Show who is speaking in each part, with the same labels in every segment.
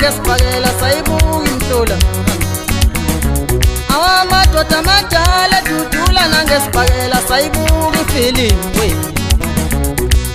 Speaker 1: nangesibhakela sayibuka imhlula. Awamadoda amadala dudula nangesibhakela sayibuka ifilimu.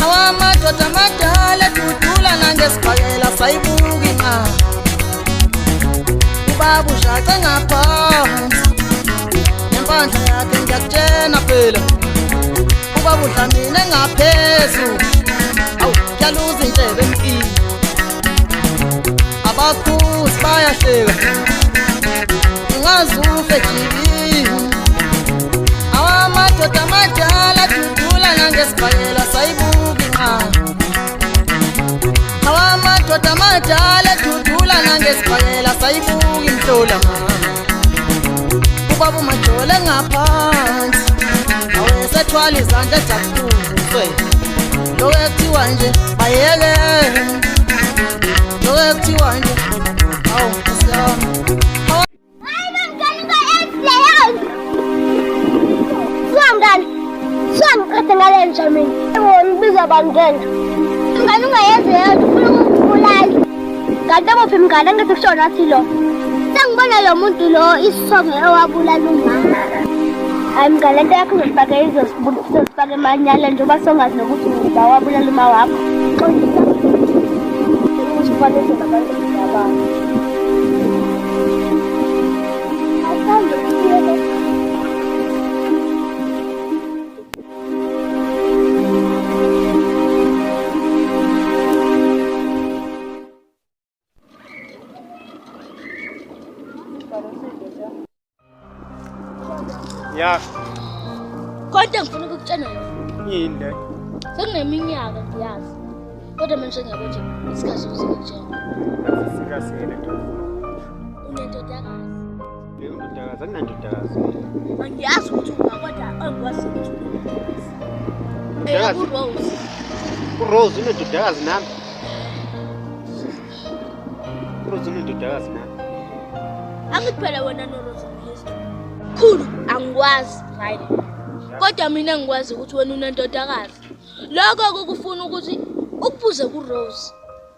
Speaker 1: Awamadoda amadala dudula nangesibhakela sayibuka inqaba. Ubaba ushace ngaphansi nempandla yakhe ngiyakutshena phela. Ubaba udlamine ngaphezulu, awu kuyaluza indlebe empini. Abakhuzi bayahleka ungaze ufe jibini. Awamadoda amadala dudula nangesibhakela sayibuka inqaba. Awamadoda amadala dudula nangesibhakela sayibuka imhlula. Ubaba umajole ngaphansi awesethwala izandla ejakuze. Lo ekuthiwa nje bayeke, lo ekuthiwa nje awu siyama. Suamqede ngalenja mina ngibiza bangena ingane ungayenze ufuna ukubulala kanti abophi mngane angithi kushona athi lo sengibona lo muntu lo isonge ewabulala umama. Hayi mngane lento yakho uzofaka izosifaka emanyala njengoba songazi nokuthi uba wabulala uma wakho. Usifanele nabantu abanye.
Speaker 2: Ya.
Speaker 3: Kodwa ngifuna ukukutshela
Speaker 2: Yini le?
Speaker 3: sekuneminyaka ngiyazi. Kodwa manje ngiyabo nje isikhathi uzokutshela.
Speaker 2: Sikasele nto.
Speaker 3: Unendodakazi.
Speaker 2: Le ndodakazi akunandodakazi.
Speaker 3: Angiyazi ukuthi ungakodwa angikwazi ukuthi unendodakazi.
Speaker 2: Ndodakazi.
Speaker 3: uRose.
Speaker 2: uRose unendodakazi nami. uRose unendodakazi nami.
Speaker 3: Angiphela wena noRose ngiyisto. Khulu angikwazi right. Kodwa mina ngikwazi ukuthi wena unendodakazi. Lokho ukufuna ukuthi ukubuze kuRose.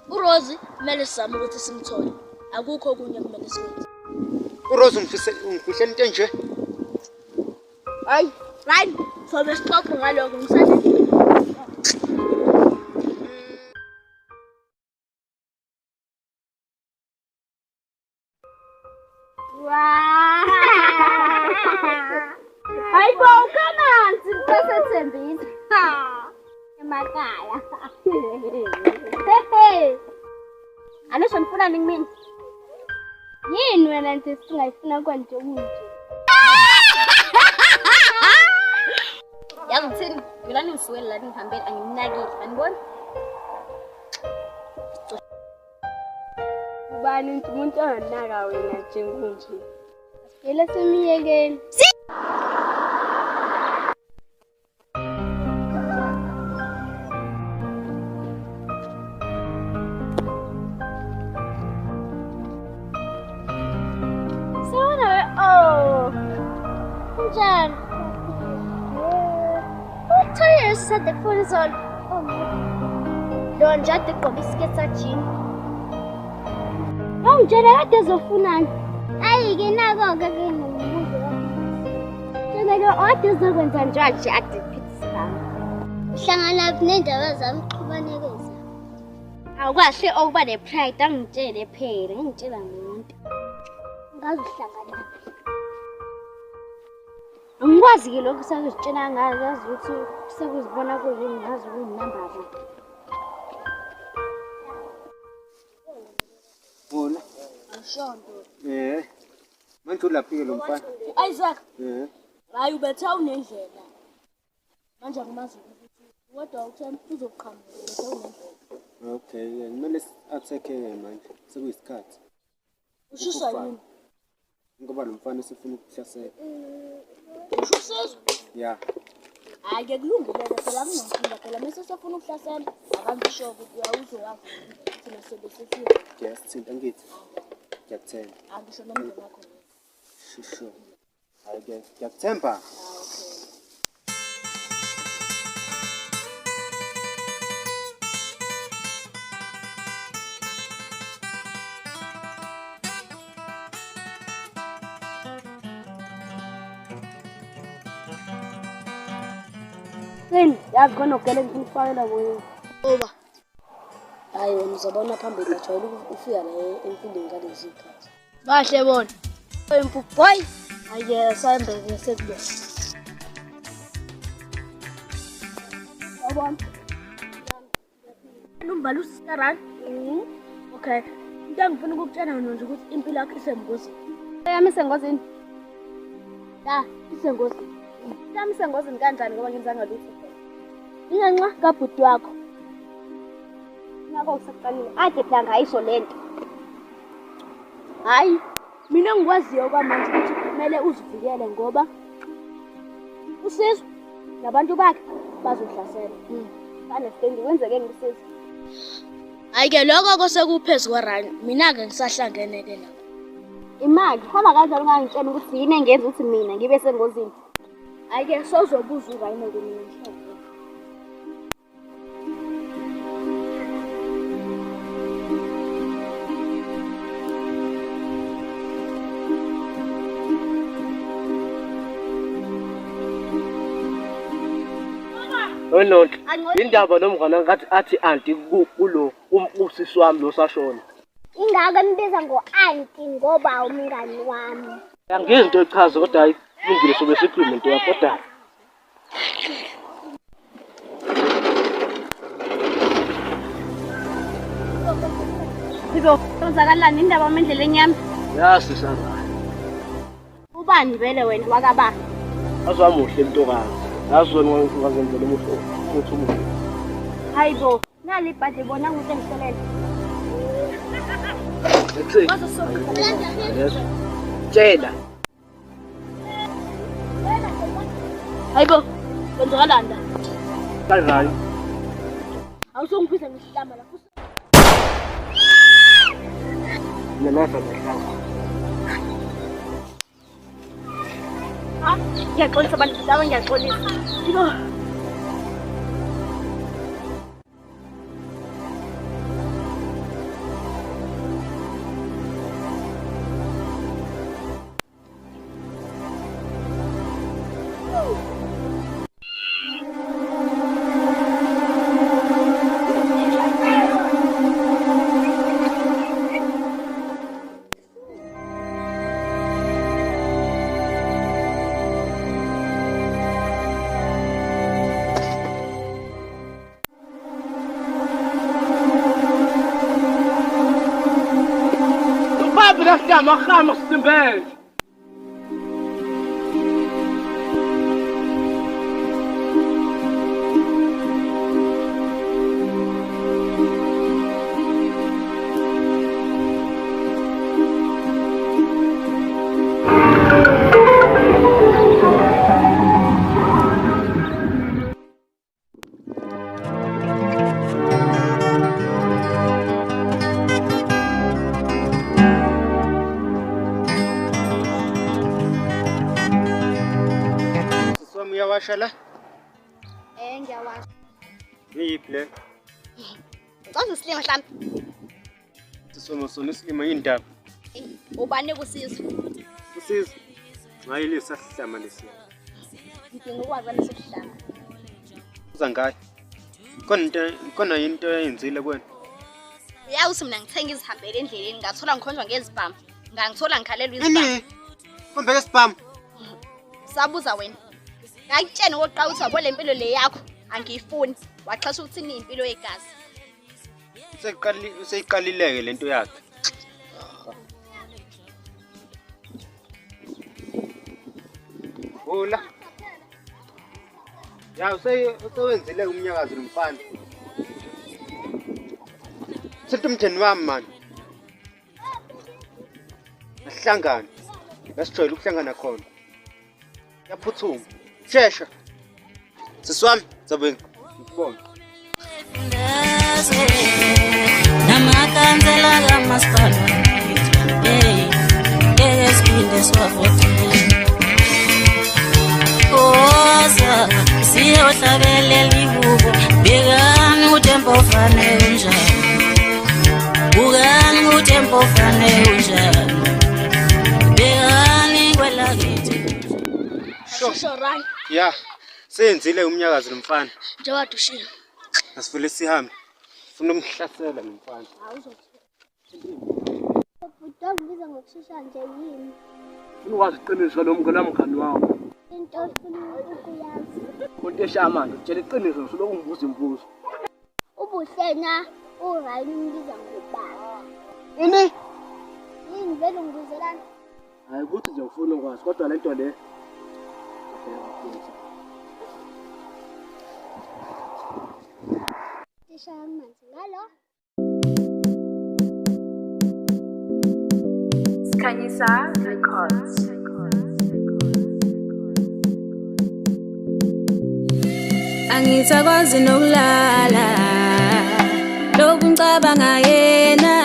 Speaker 3: uRose kumele sizame ukuthi simthole. Akukho okunye kumele sikwenze.
Speaker 2: uRose umfihle into enje.
Speaker 3: Hayi, right. So besixoxe ngalokho ngisale. Hayi bo, kamanzi sesethembisa. Emakhaya. Anisho nifuna nini mina? Yini wena nje singayifuna kwanje kunje? Yazi ngithini? Yilani ngisuwele la ngihambele angimnakile, anibona? Ubani umuntu onganaka wena nje kunje? Yela semiyekeni. Jan. What tire said the phone is on? Oh no. Don't judge the biscuits at Jean. Oh, Jada, what does a funan? I can go again. Then I go, what is the one and judge at the pizza? Shangana Neda was a Kubanese. I was say over the pride, I'm Jada paid and Jada. Angikwazi ke lokho sakuzitshela ngazi ukuthi sekuzibona kuyini ngazi kuyinamba lapha.
Speaker 2: Bona.
Speaker 3: Ashonto.
Speaker 2: Manje ulaphike lo mfana.
Speaker 3: Isaac. Hayi ubetha unendlela. Manje akumazi ukuthi kodwa uthemba uzoqhamuka ubetha unendlela.
Speaker 2: Okay, kumele atheke manje sekuyisikhathi.
Speaker 3: Ushisa yini?
Speaker 2: Ngoba lo mfana sifuna ukuhlasela.
Speaker 3: Ushisa?
Speaker 2: Ya.
Speaker 3: Hayi ke kulungile phela kunenkinga phela mase sifuna ukuhlasela akangisho ukuthi uyawuzokwazi ukuthi nesebenzisile.
Speaker 2: Yes, thinta ngithi. Ngiyakuthemba.
Speaker 3: Angisho nomndeni wakho.
Speaker 2: Sure. Hayi ke, ngiyakuthemba.
Speaker 3: Okay.
Speaker 1: Sini, yazi khona ugele ngifakela wena.
Speaker 3: Oba.
Speaker 4: Hayi wena uzobona phambili ngajwayele ufika la empilweni ngalezi zikhathi.
Speaker 3: Bahle bona.
Speaker 1: Empuphu boy.
Speaker 3: Ake sambeke sekubo.
Speaker 1: Yabona.
Speaker 3: Umbalo usistarani? Okay. Into engifuna ukukutshela nje ukuthi impilo yakho isengozini.
Speaker 1: Yami isengozini.
Speaker 3: Ya, isengozini.
Speaker 1: Yami isengozini kanjani ngoba ngenzanga lutho.
Speaker 3: Ingenxa kabhuti wakho.
Speaker 1: Ngakho kusaqalile. Ade phela ngayisho lento.
Speaker 3: Hayi, mina ngikwaziyo kwamanje ukuthi kumele uzivikele ngoba uSizwe nabantu bakhe bazohlasela.
Speaker 1: Understand kwenzeke ngisiza.
Speaker 3: Ayike lokho kosekuphezu kwaRani, mina ke ngisahlangene ke lapho.
Speaker 1: Imali hamba kanjani ungangitshela ukuthi yini engenza ukuthi mina ngibe sengozini.
Speaker 3: Ayike sozobuza uRani mina mhlawumbe.
Speaker 5: Nonke indaba nomngane ngathi athi anti kulo usisi wami lo sashona.
Speaker 1: Ingaka nibiza ngo-aunty ngoba umngani wami.
Speaker 5: Angiyenzi into echaza kodwa hayi kulungile sobe sikhulume into yakho kodwa.
Speaker 1: Sibo, kwenzakalani indaba endleleni yami?
Speaker 5: Yasisana.
Speaker 1: Ubani vele wena wakaba?
Speaker 5: Azamuhle intokazi. Yazona ngazenzela umuthi.
Speaker 1: Hayibo, nali ibhadi bona ukuthi ngiselela.
Speaker 5: Yes. Tshela.
Speaker 3: Hayibo, kwenzakalani la?
Speaker 5: Kanjani?
Speaker 3: Awusongiphiza ngisihlamba lapho.
Speaker 5: Mina nasa nahlanga.
Speaker 1: Ngiyaxolisa abantu laba ngiyaxolisa.
Speaker 3: Ibo.
Speaker 5: Nafta خامس تنباش.
Speaker 2: Uyawashala?
Speaker 1: Ngiyawasha.
Speaker 2: Ngiyiphi le?
Speaker 1: Ucaza isilima mhlawumbe.
Speaker 2: Sisona sona isilima indaba.
Speaker 1: Ubane kusiza.
Speaker 2: Usiza. Ngayile sahlama lesiya.
Speaker 1: Ngidinga ukwazi leso sihlanga.
Speaker 2: Uza ngayi. Khona into eyenzile kwena.
Speaker 1: Uyawuthi mina ngithenga izihambele endleleni ngathola ngikhonjwa ngezibhamu. Ngangithola ngikhalelwa izibhamu.
Speaker 2: Yini? Kombeke spam.
Speaker 1: Sabuza wena. Ngakutshena oqqa uthi wabo lempilo le yakho angiyifuni. Waxhasha ukuthi ni impilo yegazi.
Speaker 2: Seyiqalileke lento yakhe. Hola. Ya usewenzile umnyakazi nomfana. Sithi umtheni wami man. Asihlangane. Ngasijwayele ukuhlangana khona. Yaphuthuma. Shesha. Siswami, zabe ngibona.
Speaker 6: Namakanzela kamasipala. Esipinde swavothi. Oza siyohlabelela ibuko. Bekani utempo fane unjani. Bukani utempo fane unjani. Bekani kwela kithi.
Speaker 3: Shorani.
Speaker 2: Ya. Senzile umnyakazi nomfana.
Speaker 3: Njengoba dushile.
Speaker 2: Asivule sihambe. Ufuna umhlasela nomfana.
Speaker 1: Utongibiza ngokushesha nje yini?
Speaker 5: Ukwazi iqiniso lomngane wamngani wakho.
Speaker 1: Into ofuna ukuyazi.
Speaker 5: Kontesha manje, utshela iqiniso usuloku ngibuza imibuzo.
Speaker 1: Ubuhlena urayini umbiza ngobaba.
Speaker 5: Ini?
Speaker 1: Yini vele ngibuzelana?
Speaker 5: Hayi ukuthi nje ufuna ukwazi kodwa lento le.
Speaker 1: Tisha amanzi ngalo.
Speaker 7: Skanyisa Records.
Speaker 6: Angisakwazi nokulala lokhu ngicabanga yena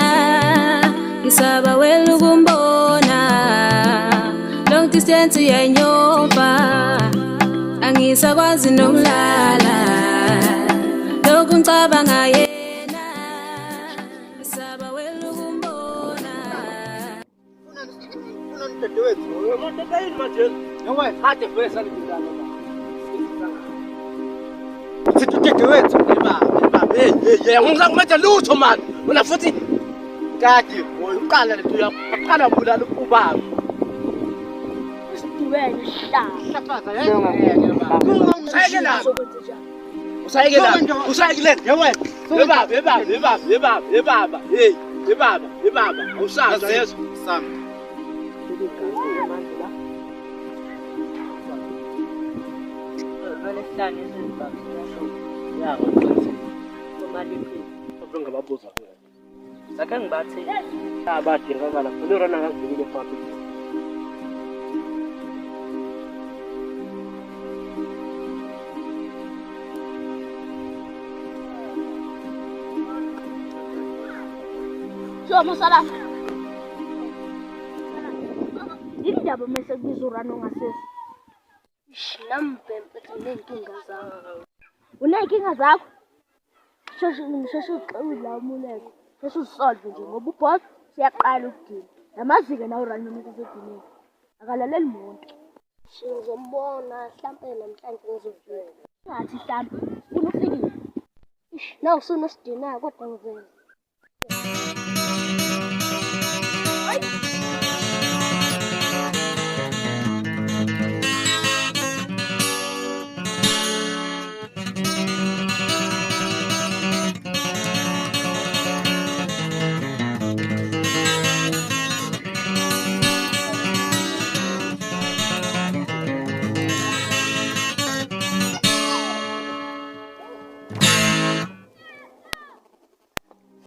Speaker 6: ngisaba wena ukumbona long distance uyanyoba angisakwazi nokulala lokhu ngicabanga yena ngisaba wena ukumbona
Speaker 5: Sidudewethu ungizakumeta lutho manje wena futhi kade uqala lethu uyaqala bulala ubaba
Speaker 3: Isidubene sihlala.
Speaker 5: Usayekela yebaba awusazi yeso
Speaker 2: Sami.
Speaker 5: ngababuza
Speaker 7: Sake ngibathi
Speaker 5: abadingakala khona urana kangivikile phambi
Speaker 3: Soma salama. Yini ndaba mase kubiza urano ngasese?
Speaker 4: Nambhembe nenkinga zakho.
Speaker 3: Unenkinga zakho? Sheshe uxewile umuleko. Sheshe usolve nje ngoba uboss siyaqala ukugila. Namazike nawo urano esedinini. Akalaleli muntu.
Speaker 4: Sizombona mhlambe namhlanje ngizofika.
Speaker 3: Ngathi mhlambe ufuna ufikile.
Speaker 4: Nawu usunosidina kodwa ngivele.
Speaker 3: Hayi.